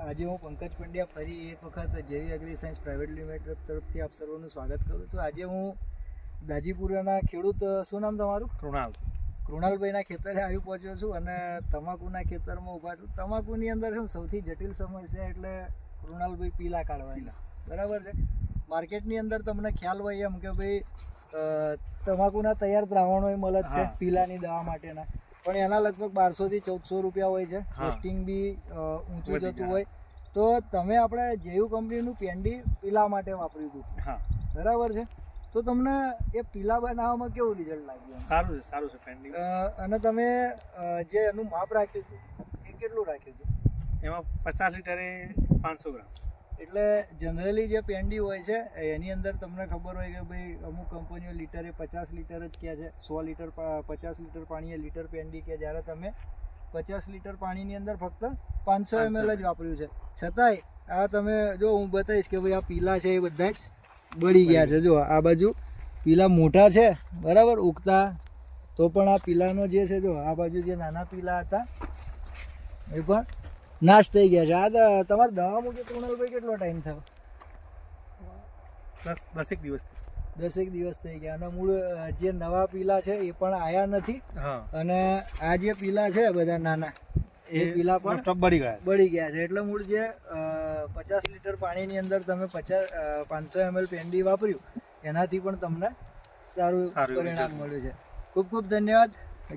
આજે હું પંકજ પંડ્યા ફરી એક વખત જેવી એગ્રી સાયન્સ પ્રાઇવેટ લિમિટેડ તરફથી આપ સર્વનું સ્વાગત કરું છું. આજે હું દાજીપુરાના ખેડૂત, શું નામ તમારું? કૃણાલભાઈના ખેતરે આવી પહોંચ્યો છું અને તમાકુના ખેતરમાં ઊભા છું. તમાકુની અંદર છે ને સૌથી જટિલ સમસ્યા એટલે કૃણાલભાઈ પીલા કાઢવાના, બરાબર છે. માર્કેટની અંદર તમને ખ્યાલ હોય એમ કે ભાઈ તમાકુના તૈયાર દ્રાવણો એ મળે જ છે પીલાની દવા માટેના, પણ એના લગભગ 1200 થી 1400 રૂપિયા હોય છે. કોસ્ટિંગ બી ઊંચું જતું હોય. તો તમે આપણે જેયુ કંપનીનું પેન્ડી પીલા માટે વાપર્યું હતું, બરાબર છે. તો તમને એ પીલા બનાવવામાં કેવું રિઝલ્ટ લાગ્યું? સારું છે પેન્ડી. અને તમે જે એનું માપ રાખ્યું હતું એ કેટલું રાખ્યું હતું? એમાં 50 લીટરે 500 ગ્રામ. એટલે જનરલી જે પેન્ડી હોય છે એની અંદર તમને ખબર હોય કે ભાઈ અમુક કંપનીઓ લીટરે 50 લીટર જ કહે છે, 100 લીટર 50 લીટર પાણીએ લીટર પેન્ડી કે, જ્યારે તમે 50 લીટર પાણીની અંદર ફક્ત 500 ml જ વાપર્યું છે. છતાંય આ તમે જો હું બતાવીશ કે ભાઈ આ પીલા છે એ બધા જ બળી ગયા છે. જો આ બાજુ પીલા મોટા છે, બરાબર, ઉગતા, તો પણ આ પીલાનો જે છે જો આ બાજુ જે નાના પીલા હતા એ પણ નાશ થઈ ગયા છે. આ તમારે દવા મૂકી કૃણાલભાઈ કેટલો ટાઈમ થયો? 10 દિવસ. 10 દિવસ થઈ ગયા. અને મૂળ જે નવા પીલા છે એ પણ આયા નથી. અને આ જે પીલા છે બધા નાના એ પીલા પણ બળી ગયા છે. એટલે મૂળ જે 50 લીટર પાણીની અંદર તમે 500 ml પેન્ડી વાપર્યું એનાથી પણ તમને સારું પરિણામ મળ્યું છે. ખૂબ ખૂબ ધન્યવાદ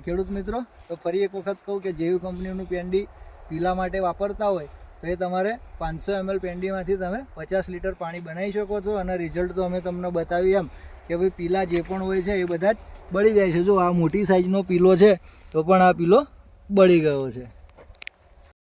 ખેડૂત મિત્રો. તો ફરી એક વખત કહું કે જેયુ કંપનીનું પેન્ડી પીલા માટે વાપરતા હોય તો એ તમારે 500 ml પેન્ડીમાંથી તમે 50 લીટર પાણી બનાવી શકો છો. અને રિઝલ્ટ તો અમે તમને બતાવ્યું એમ કે ભાઈ પીલા જે પણ હોય છે એ બધા જ બળી જાય છે. જો આ મોટી સાઈઝનો પીલો છે તો પણ આ પીલો બળી ગયો છે.